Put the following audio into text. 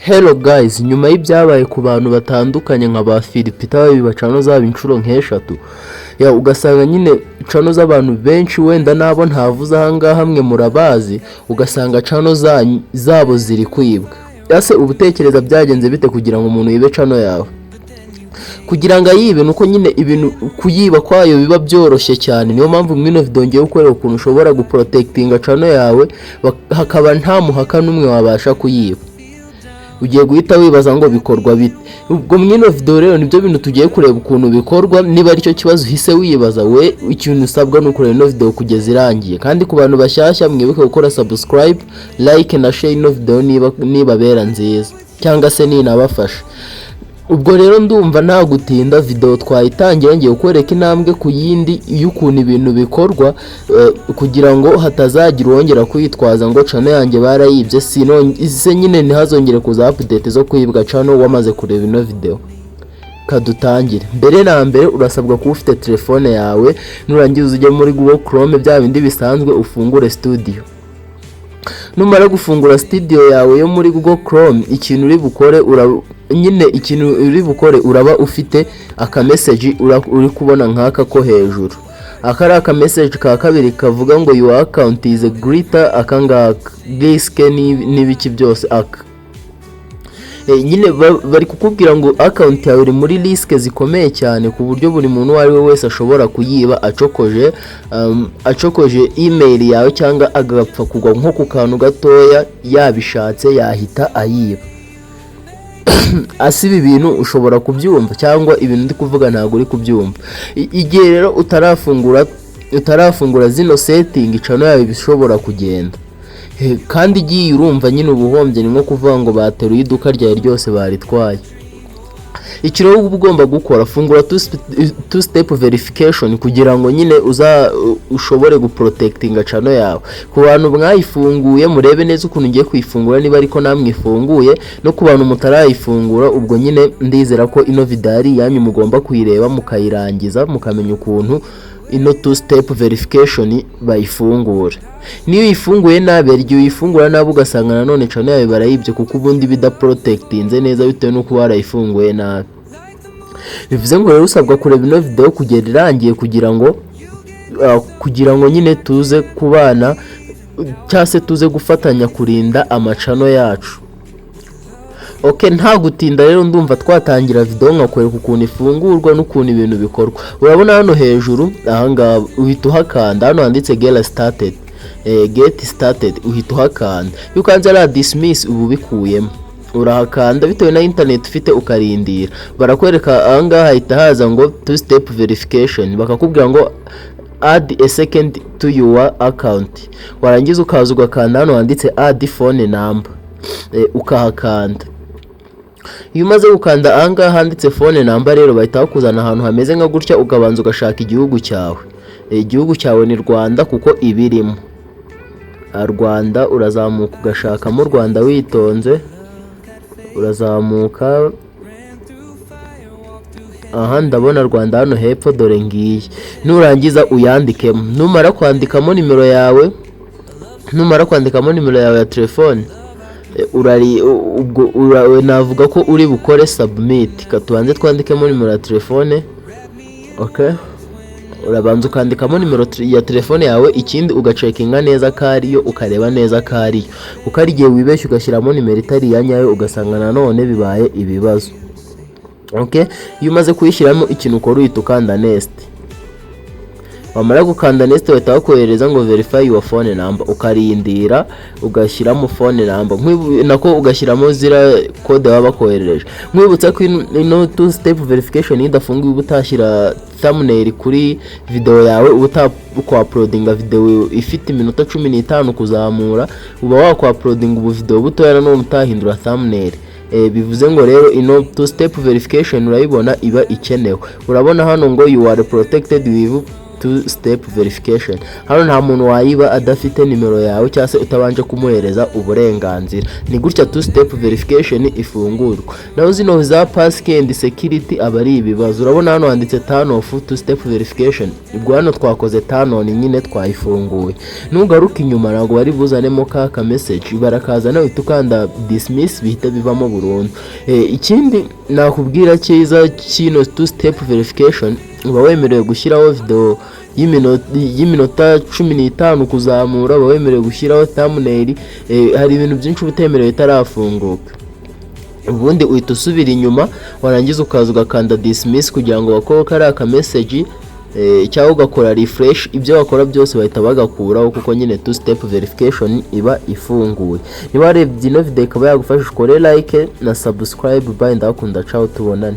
Hello guys, nyuma y'ibyabaye ku bantu batandukanye nka ba Philipita bibacano zaba inshuro nk'eshatu ugasanga nyine cano z'abantu benshi wenda nabo ntavuze ahangaha hamwe murabazi ugasanga cano zabo ziri kwibwa. Ese ubutekereza byagenze bite kugira ngo umuntu yibe cano yawe? Kugira ngo ayibe nuko nyine ibintu kuyiba kwayo biba byoroshye cyane. Niyo mpamvu mwino video ngiye gukorera ukuntu ushobora guprotectinga cano yawe hakaba nta muhaka numwe wabasha kuyiba. Ugiye guhita wibaza ngo bikorwa bite. Ubwo mwino video rero nibyo bintu tugiye kureba ukuntu bikorwa. Niba ari cyo kibazo hise wibaza, we ikintu usabwa no kureba ino video kugeza irangiye. Kandi ku bantu bashyashya mwibuke gukora subscribe, like na share ino video niba bera nziza cyangwa se ninabafasha. Ubwo rero ndumva nta gutinda video twayitangira ngiye kwereka intambwe ku yindi y'ukuntu ibintu bikorwa kugira ngo hatazagira wongera kwitwaza ngo cano yanjye barayibye ise nyine ntihazongere kuza update zo kwibwa cano wamaze kureba ino video. Kadutangire. Mbere na mbere urasabwa kuba ufite telefone yawe, nurangiza ujye muri Google Chrome bya bindi bisanzwe ufungure studio. Numara gufungura studio yawe yo muri Google Chrome, ikintu uri bukore uraba ufite aka message uri kubona nk'aka ko hejuru. Akari aka message ka kabiri kavuga ngo your account is a greater akanga risk n'ibiki byose nyine bari kukubwira ngo account yawe iri muri risk zikomeye cyane ku buryo buri muntu wari we wese ashobora kuyiba acokoje email yawe cyangwa agapfa kugwa nko ku kantu gatoya yabishatse yahita ayiba. Asiba ibintu ushobora kubyumva cyangwa ibintu ndi kuvuga ntago uri kubyumva. Igihe rero utarafungura zino setting cano yawe bishobora kugenda. Kandi igiye urumva nyine ubuhombye ni nko kuvuga ngo bateruye iduka ryawe ryose baritwaye. Ikiro ugomba gukora, fungura two step verification kugira ngo nyine ushobore guprotectinga cano yawe. Ku bantu mwayifunguye murebe neza ukuntu ngiye kwifungura niba ariko namwe ifunguye, no ku bantu mutarayifungura ubwo nyine ndizera ko ino video ari yanyu mugomba kuyireba mukayirangiza mukamenya ukuntu ino two step verification bayifungura. Niyo ifunguye nabe igihe uyifungura nabi ugasanga nanone cano yawe barayibye kuko ubundi bidaprotectinze neza bitewe nuko warayifunguye nabi. Bivuze ngo rero usabwa kureba ino video kugera irangiye kugira ngo nyine tuze kubana cyase tuze gufatanya kurinda amacano yacu. Okay, nta gutinda rero ndumva twatangira video nkakwereka ukuntu ifungurwa n'ukuntu ibintu bikorwa. Urabona hano hejuru ahanga uhita uhakanda hano handitse get started uhita uhakanda. You can dismiss ubu bikuyemo. Urahakanda bitewe na internet ufite ukarindira. Barakwereka ahanga hahita haza ngo two step verification, bakakubwira ngo add a second to your account. Warangiza ukaza ugakanda hano handitse add phone number ukahakanda. Iyo umaze gukanda ahanga handitse phone number rero bahita bakuzana ahantu hameze nka gutya ukabanza ugashaka igihugu cyawe. Igihugu cyawe ni Rwanda kuko ibirimo. Rwanda urazamuka ugashakamo Rwanda witonze. Urazamuka ndabona Rwanda hano hepfo dore ngiye. Nurangiza uyandikemo. Numara kwandikamo nimero yawe ya telefone navuga ko uri bukore submit. Katubanze twandikemo nimero ya telefone. Okay, urabanza ukandikamo nimero ya telefone yawe, ikindi ugacekinga neza kariyo ukareba neza kariyo. Ukarigiye wibeshye ugashyiramo nimero itari ya nyayo ugasanga nanone bibaye ibibazo. Okay, iyo umaze kuyishyiramo ikintu ukora uhita ukanda next. Wamara gukanda next bahita bakohereza ngo verify your phone number, ukarindira ugashyiramo phone number nako ugashyiramo zira code baba bakoherereje. Mwibutsa ko ino two step verification idafunguye utashyira thumbnail kuri video yawe, uploadinga video ifite iminota 15 kuzamura, uba wakuploadinga ubu video butoya no mutahindura thumbnail. Bivuze ngo rero ino two step verification urayibona iba ikenewe. Urabona hano ngo you are protected with two step verification. Hano nta muntu wayiba adafite nimero yawe cyangwa se utabanje kumuhereza uburenganzira. Ni gutya two step verification ifungurwa. Naho zino za passkey and security aba ari ibibazo. Urabona hano handitse turn off two step verification. Ubwo hano twakoze turn on nyine twayifunguye. Nugaruka inyuma ntabwo bari buzanemo ka message, barakazana uhita ukanda dismiss bihita bivamo burundu. Ikindi nakubwira cyiza kino two step verification, uba wemerewe gushyiraho video y'iminota 15 kuzamura, uba wemerewe gushyiraho thumbnail, hari ibintu byinshi utemerewe itarafunguka. Ubundi uhita usubira inyuma warangiza ukaza ugakanda dismiss kugira ngo bakore ka message, cyangwa ugakora refresh, ibyo wakora byose bahita bagakuraho kuko nyine two step verification iba ifunguye. Niba warebye ino video ikaba yagufasha ukore like na subscribe, bye ndakunda, ciao tubonane.